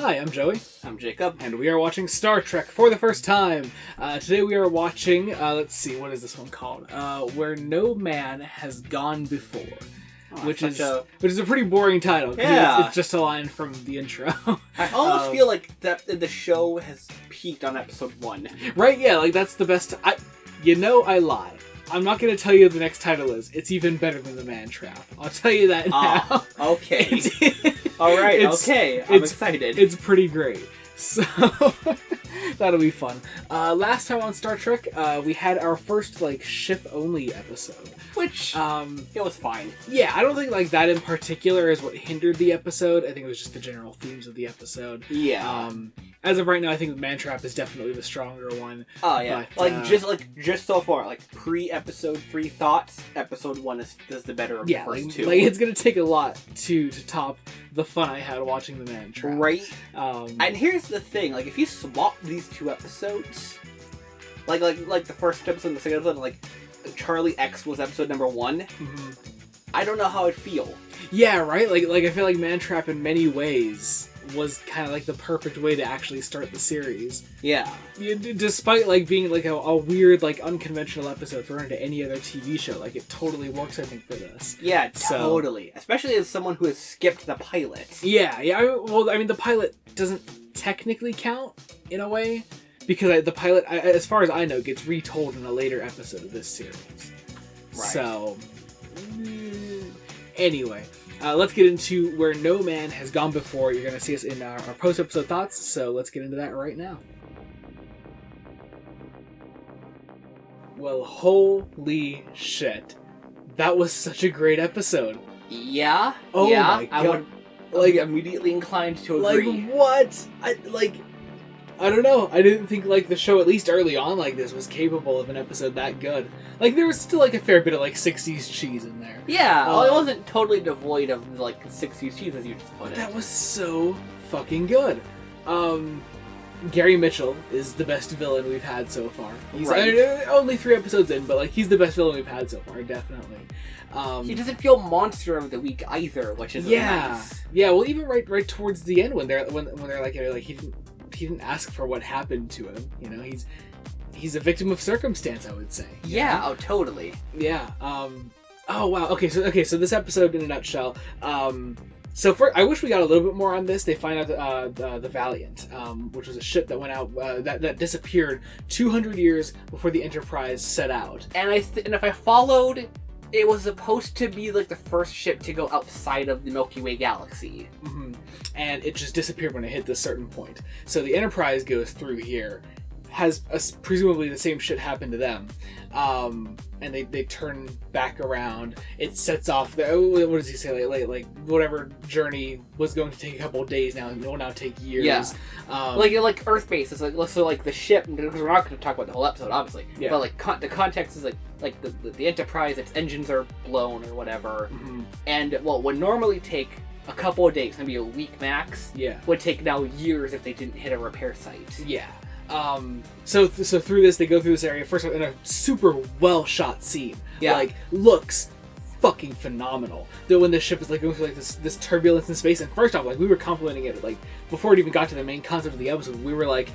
Hi, I'm Joey. I'm Jacob. And we are watching Star Trek for the first time. Today we are watching, let's see, what is this one called? Where No Man Has Gone Before. Which is a pretty boring title. Yeah. It's just a line from the intro. I almost feel like that the show has peaked on episode 1. Right, yeah, like that's the best. I lie. I'm not going to tell you what the next title is. It's even better than The Man Trap. I'll tell you that now. Okay. Alright, okay. I'm excited. It's pretty great. So, that'll be fun. Last time on Star Trek, we had our first, ship-only episode. Which, it was fine. Yeah, I don't think, that in particular is what hindered the episode. I think it was just the general themes of the episode. Yeah. As of right now, I think The Man Trap is definitely the stronger one. Oh, yeah. But, just so far, pre-episode 3 thoughts, episode 1 is the better of the first two. It's gonna take a lot to top the fun I had watching The Man Trap. Right. And here's the thing, if you swap these two episodes, like the first episode and the second episode, Charlie X was episode number 1, mm-hmm. I don't know how I'd feel. Yeah, right? I feel like Man Trap in many ways was kind of the perfect way to actually start the series. Yeah. Despite being a weird, unconventional episode thrown into any other TV show, it totally works, I think, for this. Yeah, totally. Especially as someone who has skipped the pilot. Yeah. The pilot doesn't technically count, in a way, because the pilot, as far as I know, gets retold in a later episode of this series. Right. So, anyway. Let's get into Where No Man Has Gone Before. You're going to see us in our post-episode thoughts, so let's get into that right now. Well, holy shit. That was such a great episode. Yeah? Oh yeah, my god. I would immediately inclined to agree. What? I don't know. I didn't think, the show, at least early on this, was capable of an episode that good. There was still, a fair bit of, 60s cheese in there. Yeah, it wasn't totally devoid of, 60s cheese, as you just put it. That was so fucking good. Gary Mitchell is the best villain we've had so far. He's only 3 episodes in, but, he's the best villain we've had so far, definitely. He doesn't feel Monster of the Week either, which is nice. Yeah, well, even right towards the end when they're he didn't ask for what happened to him. He's a victim of circumstance, I would say. Yeah. Oh, totally. Yeah. Oh wow. Okay. So this episode in a nutshell. I wish we got a little bit more on this. They find out the Valiant, which was a ship that went out that disappeared 200 years before the Enterprise set out. And and if I followed, it was supposed to be the first ship to go outside of the Milky Way galaxy. Mm-hmm. And it just disappeared when it hit this certain point. So the Enterprise goes through here, has presumably the same shit happen to them, and they turn back around. It sets off what does he say? Whatever journey was going to take a couple of days now, it will now take years. Yeah. Earth base is the ship, because we're not going to talk about the whole episode, obviously. Yeah. But the context is the Enterprise, its engines are blown or whatever, mm-hmm. and what would normally take a couple of days, maybe a week max, would take now years if they didn't hit a repair site. Yeah. So through this, they go through this area first in a super well shot scene. Yeah. Looks fucking phenomenal. When the ship is going through this turbulence in space, and first off, we were complimenting it before it even got to the main concept of the episode. We were like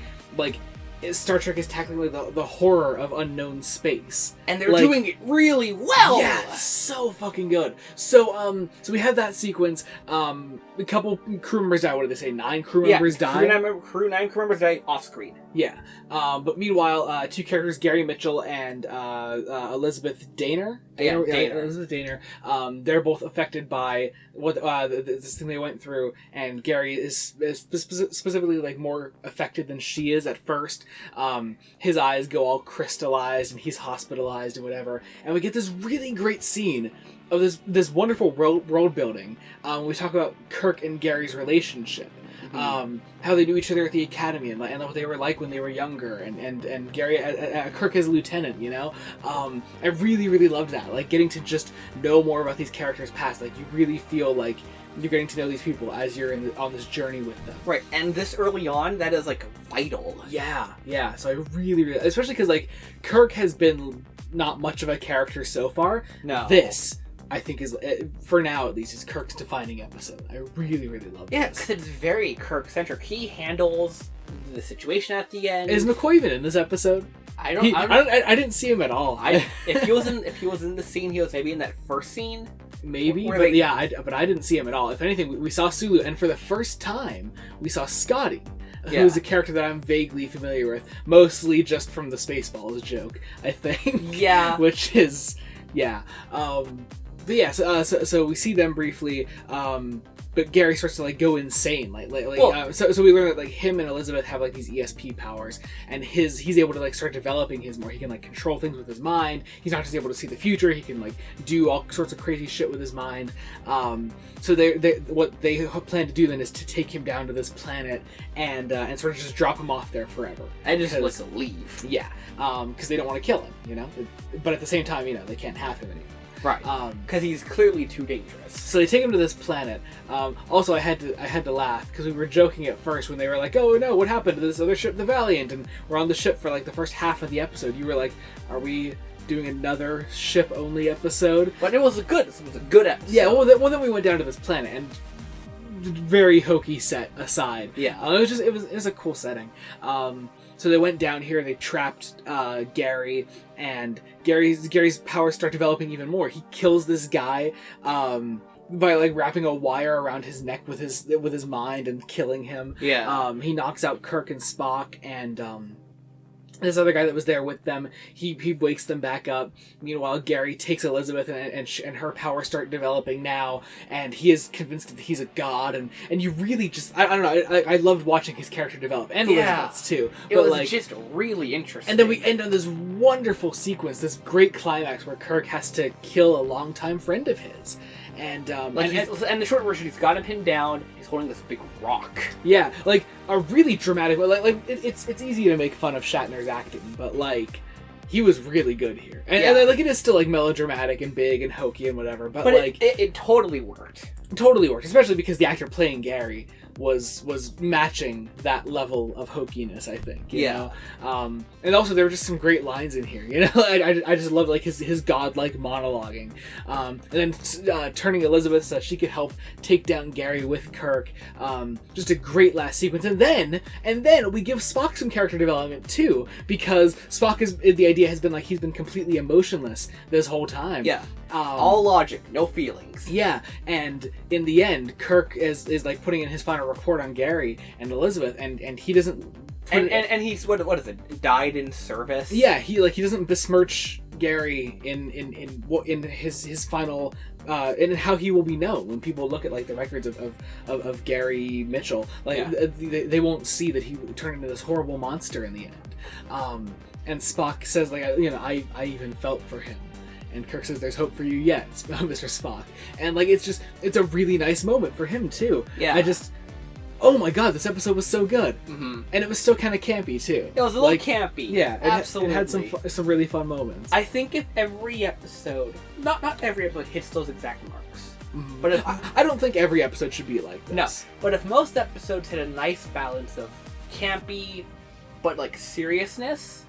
Star Trek is tackling the horror of unknown space, and they're doing it really well. Yeah, so fucking good. So we have that sequence. A couple crew members die. What did they say? 9 crew members die. 9 crew members die off screen. Yeah. But meanwhile, 2 characters, Gary Mitchell and Elizabeth Daner. Elizabeth Daner. They're both affected by what this thing they went through, and Gary is specifically more affected than she is at first. His eyes go all crystallized, and he's hospitalized and whatever. And we get this really great scene of this wonderful world building. We talk about Kirk and Gary's relationship. Mm-hmm. How they knew each other at the academy and what they were like when they were younger, and Gary, Kirk as a lieutenant, I really, really loved that. Getting to just know more about these characters' past. You really feel like you're getting to know these people as you're on this journey with them. Right, and this early on, that is vital. Yeah. So I really, really, especially because Kirk has been not much of a character so far. No. This I think is, for now at least, is Kirk's defining episode. I really, really love it. Yeah, because it's very Kirk-centric. He handles the situation at the end. Is McCoy even in this episode? I didn't see him at all. If he was in the scene, he was maybe in that first scene. Maybe, but yeah, but I didn't see him at all. If anything, we saw Sulu, and for the first time, we saw Scotty, who is a character that I'm vaguely familiar with, mostly just from the Spaceballs joke, I think. Yeah. Which is, yeah. But yeah, so we see them briefly, but Gary starts to, like, go insane. So we learn that, like, him and Elizabeth have, like, these ESP powers, and he's able to, like, start developing his more. He can, like, control things with his mind. He's not just able to see the future. He can, like, do all sorts of crazy shit with his mind. So what they plan to do then is to take him down to this planet and sort of just drop him off there forever. And just let him leave. Yeah, because they don't want to kill him, you know? But at the same time, you know, they can't have him anymore. Right, because he's clearly too dangerous. So they take him to this planet. Also, I had to laugh because we were joking at first when they were like, "Oh no, what happened to this other ship, the Valiant?" And we're on the ship for like the first half of the episode. You were like, "Are we doing another ship-only episode?" But it was a good episode. Yeah. Well, then we went down to this planet and very hokey set aside. Yeah. It was a cool setting. So they went down here, they trapped Gary, and Gary's powers start developing even more. He kills this guy by, like, wrapping a wire around his neck with his mind and killing him. Yeah. He knocks out Kirk and Spock, and this other guy that was there with them, he wakes them back up. Meanwhile, Gary takes Elizabeth, and her powers start developing now, and he is convinced that he's a god, and you really just, I don't know, I loved watching his character develop, and Elizabeth's too. It was just really interesting. And then we end on this wonderful sequence, this great climax where Kirk has to kill a longtime friend of his. And and the short version, he's got him pinned down. He's holding this big rock. Yeah, like a really dramatic. It's easy to make fun of Shatner's acting, but like he was really good here, and like it is still like melodramatic and big and hokey and whatever. But like it totally worked. Totally worked, especially because the actor playing Gary was matching that level of hokiness, I think. You know? And also there were just some great lines in here. You know, I just loved like his godlike monologuing, and then turning Elizabeth so she could help take down Gary with Kirk. Just a great last sequence, and then we give Spock some character development too, because Spock the idea has been like he's been completely emotionless this whole time. Yeah. All logic, no feelings. Yeah, and in the end, Kirk is like putting in his final report on Gary and Elizabeth, and he doesn't. And he's what is it? Died in service. Yeah, he doesn't besmirch Gary in his final. And how he will be known when people look at like the records of Gary Mitchell, like they won't see that he turned into this horrible monster in the end. And Spock says like I even felt for him. And Kirk says, "There's hope for you yet, Mr. Spock." And like it's a really nice moment for him too. Yeah. Oh my god, this episode was so good. Mm-hmm. And it was still kind of campy too. It was a little campy. Yeah, absolutely. It had some really fun moments. I think if every episode, not every episode hits those exact marks, but if, I don't think every episode should be like this. No, but if most episodes hit a nice balance of campy, but like seriousness,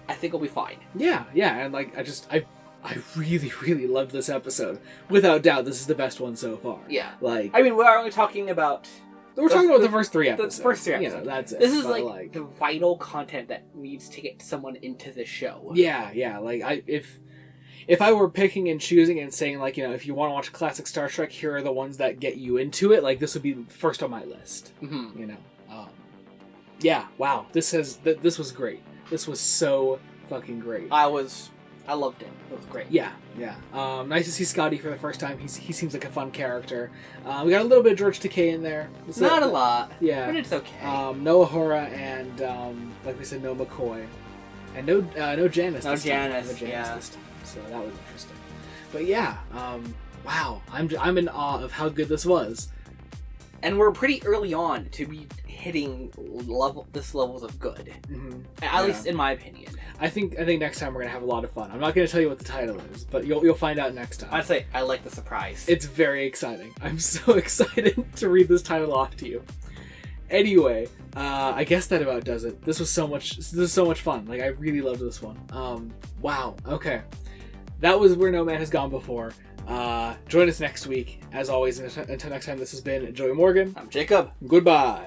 I think we'll be fine. Yeah, and like I really, really loved this episode. Without doubt, this is the best one so far. Yeah. Like, I mean, we're only talking about... We're talking about the first three episodes. The first three episodes. You know, that's it. This is like the vital content that needs to get someone into the show. Yeah. Like, if I were picking and choosing and saying, like, if you want to watch a classic Star Trek, here are the ones that get you into it, like, this would be first on my list. Mm-hmm. Yeah, wow. This was great. This was so fucking great. I loved it. It was great. Yeah. Nice to see Scotty for the first time. He seems like a fun character. We got a little bit of George Takei in there. Not a lot. Yeah. But it's okay. No Ahura and, like we said, no McCoy. And no Janice this time. No Janice this time. So that was interesting. But yeah, wow. I'm in awe of how good this was. And we're pretty early on to be hitting this levels of good. Mm-hmm. At least in my opinion. I think next time we're gonna have a lot of fun. I'm not gonna tell you what the title is, but you'll find out next time. I'd say I like the surprise. It's very exciting. I'm so excited to read this title off to you. Anyway, I guess that about does it. This was so much fun. Like, I really loved this one. Wow. Okay. That was Where No Man Has Gone Before. Join us next week. As always, until next time, this has been Joey Morgan. I'm Jacob. Goodbye.